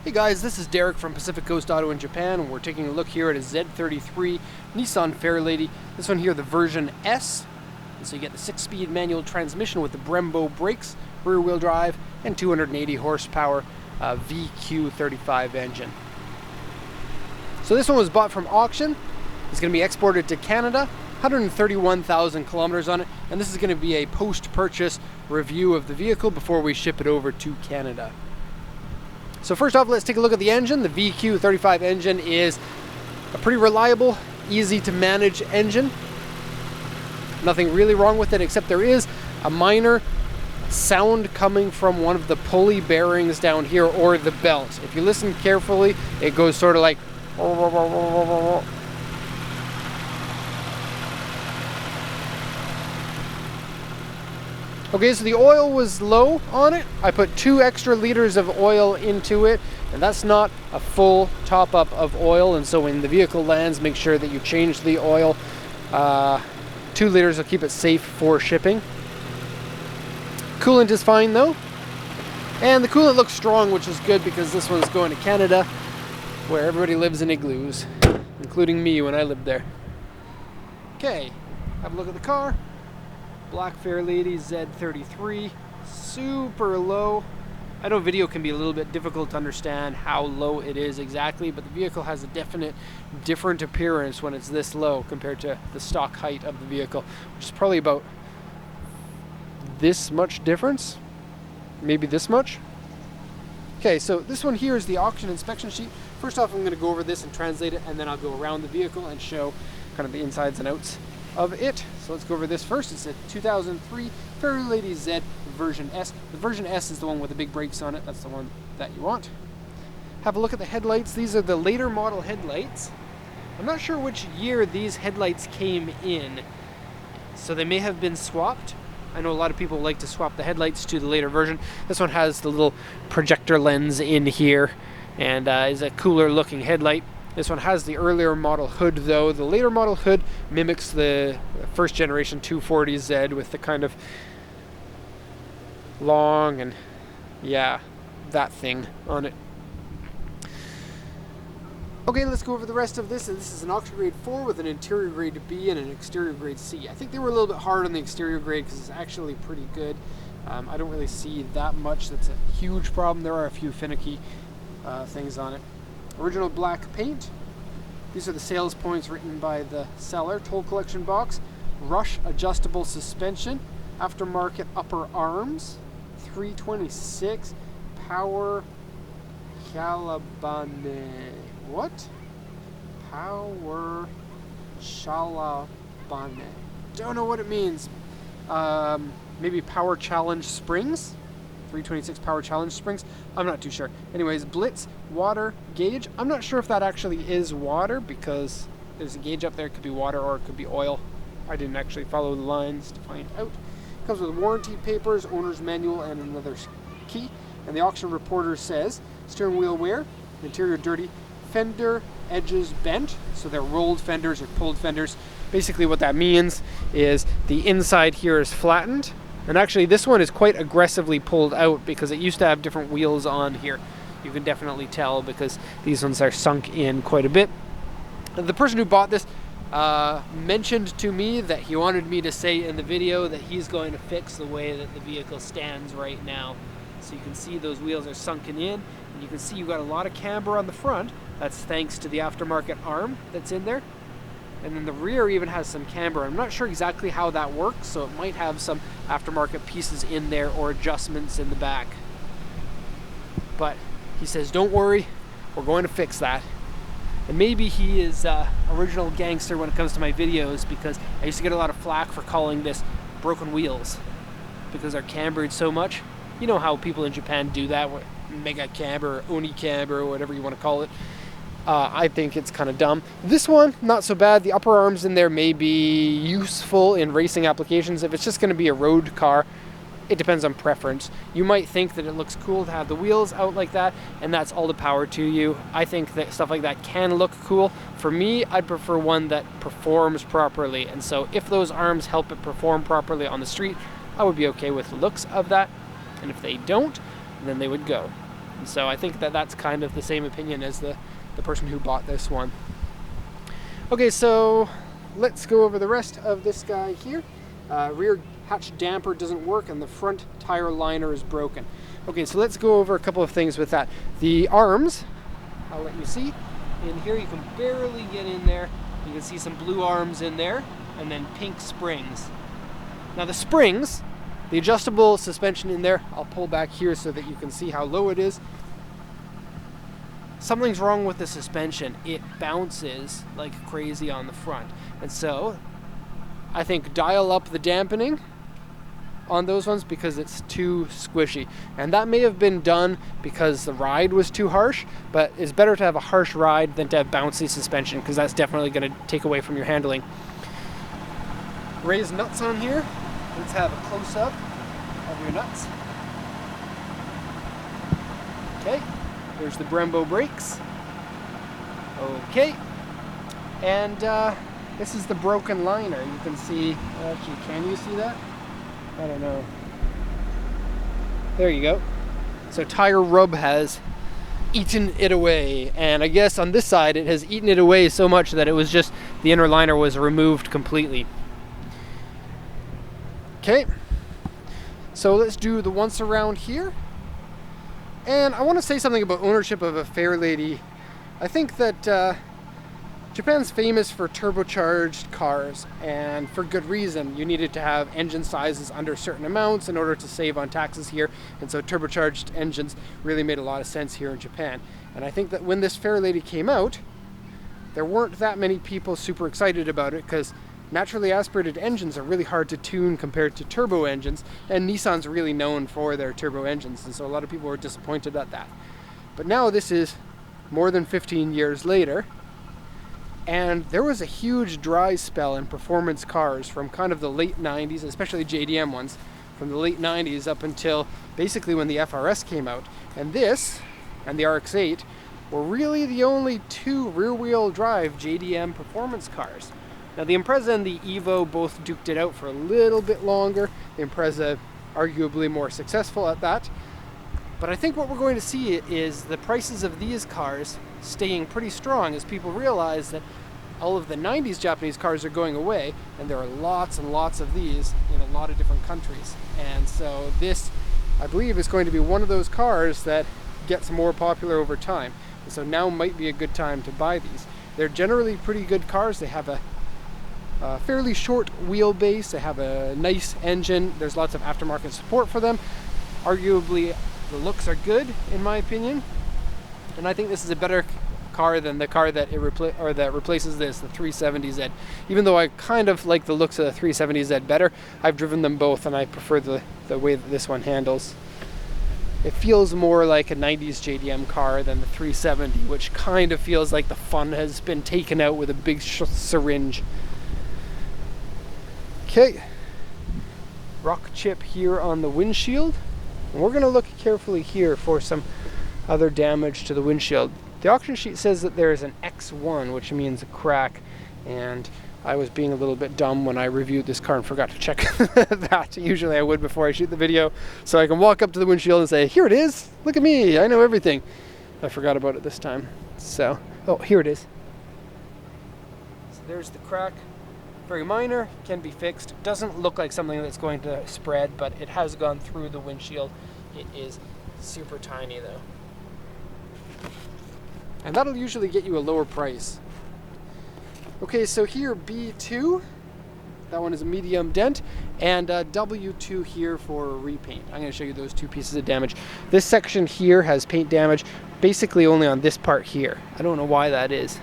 Hey guys, this is Derek from Pacific Coast Auto in Japan. We're taking a look here at a Z33 Nissan Fairlady. This one here, the version S. And so you get the 6-speed manual transmission with the Brembo brakes, rear-wheel drive, and 280 horsepower VQ35 engine. So this one was bought from auction. It's going to be exported to Canada. 131,000 kilometers on it, and this is going to be a post-purchase review of the vehicle before we ship it over to Canada. So first off, let's take a look at the engine. The VQ35 engine is a pretty reliable, easy to manage engine. Nothing really wrong with it, except there is a minor sound coming from one of the pulley bearings down here, or the belt. If you listen carefully, it goes sort of like okay, so the oil was low on it. I put 2 extra liters of oil into it, and that's not a full top up of oil, and so when the vehicle lands, make sure that you change the oil. 2 liters will keep it safe for shipping. Coolant is fine though, and the coolant looks strong, which is good because this one's going to Canada, where everybody lives in igloos, including me when I lived there. Okay, have a look at the car. Black Fairlady Z33, super low. I know video can be a little bit difficult to understand how low it is exactly, but the vehicle has a definite different appearance when it's this low compared to the stock height of the vehicle, which is probably about this much difference, maybe this much. Okay, so this one here is the auction inspection sheet. First off, I'm going to go over this and translate it, and then I'll go around the vehicle and show kind of the insides and outs of it. So let's go over this first. It's a 2003 Fairlady Z version S. The version S is the one with the big brakes on it. That's the one that you want. Have a look at the headlights. These are the later model headlights. I'm not sure which year these headlights came in, so they may have been swapped. I know a lot of people like to swap the headlights to the later version. This one has the little projector lens in here and is a cooler looking headlight. This one has the earlier model hood though. The later model hood mimics the first generation 240Z with the kind of long and that thing on it. Okay, let's go over the rest of this. This is an auction grade 4 with an interior grade B and an exterior grade C. I think they were a little bit hard on the exterior grade because it's actually pretty good. I don't really see that much that's a huge problem. There are a few finicky things on it. Original black paint. These are the sales points written by the seller. Toll collection box. Rush adjustable suspension. Aftermarket upper arms. 326 power calabane. What? Power Shalabane. Don't know what it means. Maybe power challenge springs. 326 power challenge springs. I'm not too sure. Anyways, Blitz water gauge. I'm not sure if that actually is water because there's a gauge up there. It could be water or it could be oil. I didn't actually follow the lines to find out. Comes with warranty papers, owner's manual, and another key. And the auction reporter says steering wheel wear, interior dirty, fender edges bent. So they're rolled fenders or pulled fenders. Basically what that means is the inside here is flattened. And actually this one is quite aggressively pulled out because it used to have different wheels on here. You can definitely tell because these ones are sunk in quite a bit. The person who bought this mentioned to me that he wanted me to say in the video that he's going to fix the way that the vehicle stands right now. So you can see those wheels are sunken in, and you can see you've got a lot of camber on the front. That's thanks to the aftermarket arm that's in there. And then the rear even has some camber. I'm not sure exactly how that works, so it might have some aftermarket pieces in there or adjustments in the back. But he says, don't worry, we're going to fix that. And maybe he is original gangster when it comes to my videos, because I used to get a lot of flack for calling this broken wheels because they're cambered so much. You know how people in Japan do that, mega camber, or oni camber, or whatever you want to call it. I think it's kind of dumb. This one, not so bad. The upper arms in there may be useful in racing applications. If it's just going to be a road car, it depends on preference. You might think that it looks cool to have the wheels out like that, and that's all the power to you. I think that stuff like that can look cool. For me, I'd prefer one that performs properly, and so if those arms help it perform properly on the street, I would be okay with the looks of that. And if they don't, then they would go. And so I think that that's kind of the same opinion as the person who bought this one. Okay, so let's go over the rest of this guy here. Rear hatch damper doesn't work and the front tire liner is broken. Okay, so let's go over a couple of things with that. The arms, I'll let you see. In here you can barely get in there. You can see some blue arms in there and then pink springs. Now the springs, the adjustable suspension in there, I'll pull back here so that you can see how low it is. Something's wrong with the suspension. It bounces like crazy on the front. And so I think dial up the dampening on those ones because it's too squishy. And that may have been done because the ride was too harsh, but it's better to have a harsh ride than to have bouncy suspension because that's definitely going to take away from your handling. Raised nuts on here. Let's have a close-up of your nuts. Okay, there's the Brembo brakes. Okay, and this is the broken liner. You can see, actually, can you see that? I don't know. There you go. So tire rub has eaten it away, and I guess on this side it has eaten it away so much that it was just the inner liner was removed completely. Okay, so let's do the once around here. And I want to say something about ownership of a Fairlady. I think that Japan's famous for turbocharged cars, and for good reason. You needed to have engine sizes under certain amounts in order to save on taxes here, and so turbocharged engines really made a lot of sense here in Japan. And I think that when this Fairlady came out, there weren't that many people super excited about it because naturally aspirated engines are really hard to tune compared to turbo engines, and Nissan's really known for their turbo engines, and so a lot of people were disappointed at that. But now this is more than 15 years later, and there was a huge dry spell in performance cars from kind of the late 90s, especially JDM ones, from the late 90s up until basically when the FRS came out. And this, and the RX-8, were really the only two rear-wheel drive JDM performance cars. Now the Impreza and the Evo both duked it out for a little bit longer. The Impreza arguably more successful at that. But I think what we're going to see is the prices of these cars staying pretty strong as people realize that all of the 90s Japanese cars are going away, and there are lots and lots of these in a lot of different countries. And so this, I believe, is going to be one of those cars that gets more popular over time. And so now might be a good time to buy these. They're generally pretty good cars. They have a fairly short wheelbase. They have a nice engine. There's lots of aftermarket support for them. Arguably, the looks are good, in my opinion. And I think this is a better car than the car that that replaces this, the 370Z. Even though I kind of like the looks of the 370Z better, I've driven them both and I prefer the way that this one handles. It feels more like a 90s JDM car than the 370, which kind of feels like the fun has been taken out with a big syringe. Okay, rock chip here on the windshield. And we're going to look carefully here for some other damage to the windshield. The auction sheet says that there is an X1, which means a crack, and I was being a little bit dumb when I reviewed this car and forgot to check that. Usually I would before I shoot the video, so I can walk up to the windshield and say, here it is, look at me, I know everything. I forgot about it this time. So, oh, here it is. So there's the crack. Very minor, can be fixed. Doesn't look like something that's going to spread, but it has gone through the windshield. It is super tiny though. And that'll usually get you a lower price. Okay, so here B2, that one is a medium dent, and W2 here for repaint. I'm going to show you those two pieces of damage. This section here has paint damage, basically only on this part here. I don't know why that is.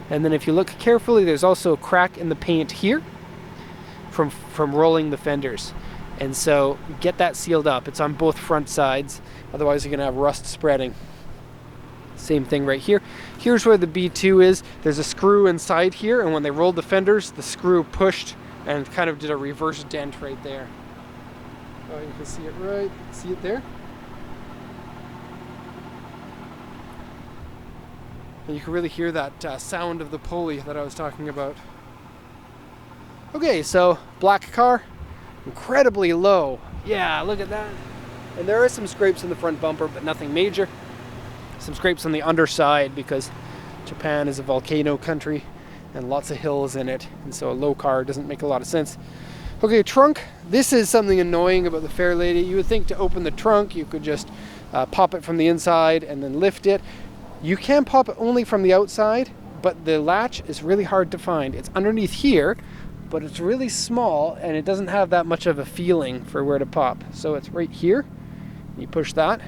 And then if you look carefully, there's also a crack in the paint here from rolling the fenders. And so get that sealed up. It's on both front sides, otherwise you're going to have rust spreading. Same thing right here. Here's where the B2 is. There's a screw inside here, and when they rolled the fenders, the screw pushed and kind of did a reverse dent right there. Oh, you can see it right. See it there? And you can really hear that sound of the pulley that I was talking about. Okay, so black car, incredibly low. Yeah, look at that. And there are some scrapes in the front bumper, but nothing major. some scrapes on the underside because Japan is a volcano country and lots of hills in it, and so a low car doesn't make a lot of sense. Okay, trunk. This is something annoying about the Fairlady. You would think to open the trunk you could just pop it from the inside and then lift it. You can pop it only from the outside, but the latch is really hard to find. It's underneath here, but it's really small and it doesn't have that much of a feeling for where to pop. So it's right here. You push that.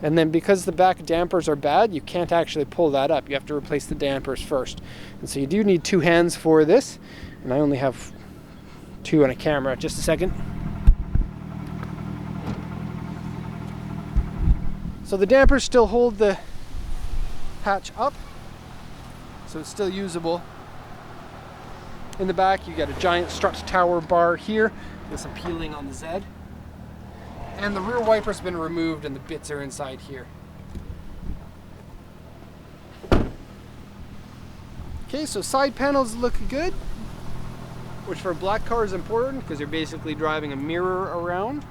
And then because the back dampers are bad, you can't actually pull that up. You have to replace the dampers first. And so you do need 2 hands for this. And I only have 2 on a camera. Just a second. So the dampers still hold the hatch up, so it's still usable. In the back you get a giant strut tower bar here with some peeling on the Z. And the rear wiper's been removed and the bits are inside here. Okay, so side panels look good, which for a black car is important because you're basically driving a mirror around.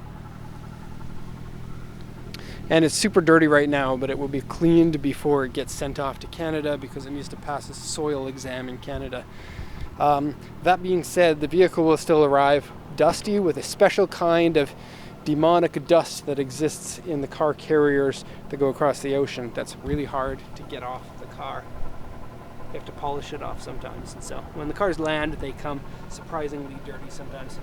And it's super dirty right now, but it will be cleaned before it gets sent off to Canada because it needs to pass a soil exam in Canada. That being said, the vehicle will still arrive dusty with a special kind of demonic dust that exists in the car carriers that go across the ocean. That's really hard to get off the car. You have to polish it off sometimes. And so when the cars land, they come surprisingly dirty sometimes.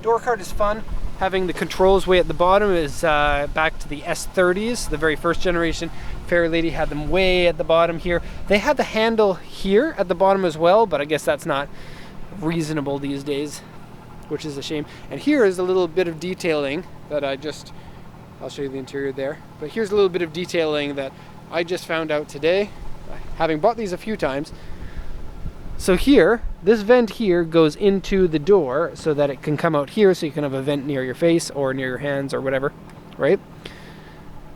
Door card is fun. Having the controls way at the bottom is back to the S30s, the very first generation. Fairlady had them way at the bottom here. They had the handle here at the bottom as well, but I guess that's not reasonable these days, which is a shame. And here is a little bit of detailing that I'll show you the interior there, but here's a little bit of detailing that I just found out today, having bought these a few times. So here, this vent here goes into the door so that it can come out here, so you can have a vent near your face or near your hands or whatever, right?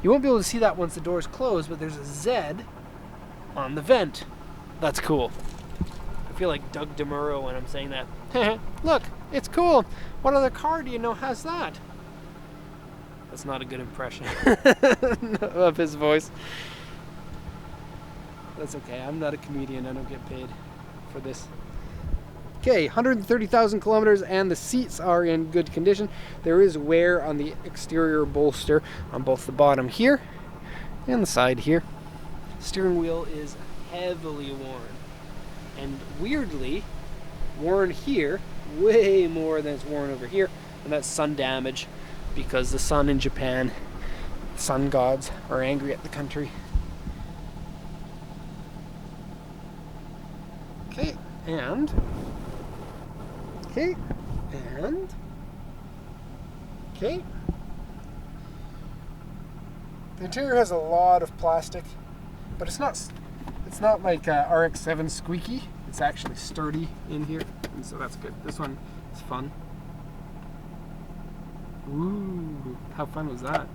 You won't be able to see that once the door is closed, but there's a Z on the vent. That's cool. I feel like Doug DeMuro when I'm saying that. Look, it's cool. What other car do you know has that? That's not a good impression of his voice. That's okay. I'm not a comedian. I don't get paid for this. Okay, 130,000 kilometers and the seats are in good condition. There is wear on the exterior bolster on both the bottom here and the side here. Steering wheel is heavily worn and weirdly worn here way more than it's worn over here, and that's sun damage because the sun in Japan, sun gods are angry at the country. Okay, and the interior has a lot of plastic, but it's not like RX-7 squeaky. It's actually sturdy in here, and so that's good. This one is fun. Ooh, how fun was that?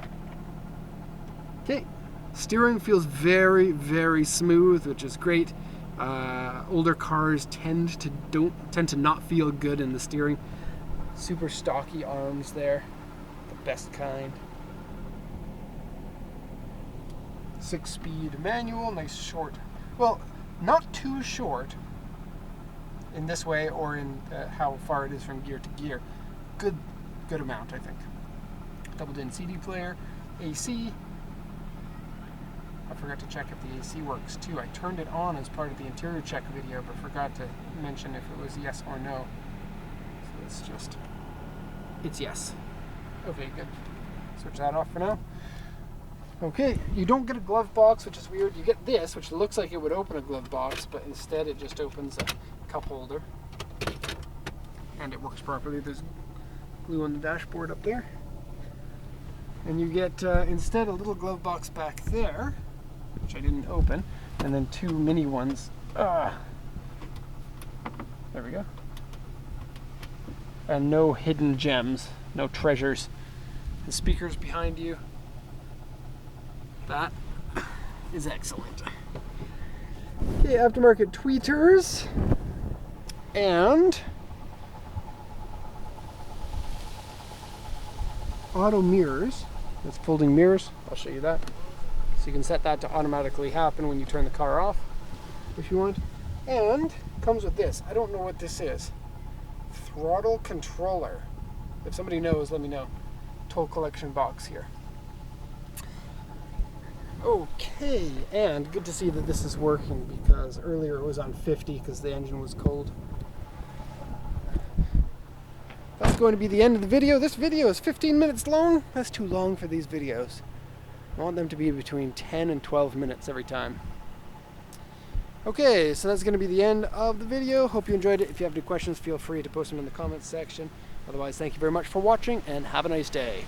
Okay, steering feels very, very smooth, which is great. Older cars tend to not feel good in the steering. Super stocky arms there, the best kind. 6-speed manual, nice short. Well, not too short in this way or in how far it is from gear to gear. Good amount, I think. Double-din CD player, AC. I forgot to check if the AC works too. I turned it on as part of the interior check video, but forgot to mention if it was yes or no. So it's yes. Okay, good. Switch that off for now. Okay, you don't get a glove box, which is weird. You get this, which looks like it would open a glove box, but instead it just opens a cup holder. And it works properly. There's glue on the dashboard up there. And you get, instead, a little glove box back there, which I didn't open, and then 2 mini ones. There we go. And no hidden gems, no treasures. The speakers behind you. That is excellent. Okay, aftermarket tweeters. And auto mirrors. That's folding mirrors. I'll show you that. So you can set that to automatically happen when you turn the car off if you want. And comes with this. I don't know what this is. Throttle controller. If somebody knows, let me know. Toll collection box here. Okay, and good to see that this is working, because earlier it was on 50 because the engine was cold. That's going to be the end of the video. This video is 15 minutes long. That's too long for these videos. I want them to be between 10 and 12 minutes every time. Okay, so that's going to be the end of the video. Hope you enjoyed it. If you have any questions, feel free to post them in the comments section. Otherwise, thank you very much for watching, and have a nice day.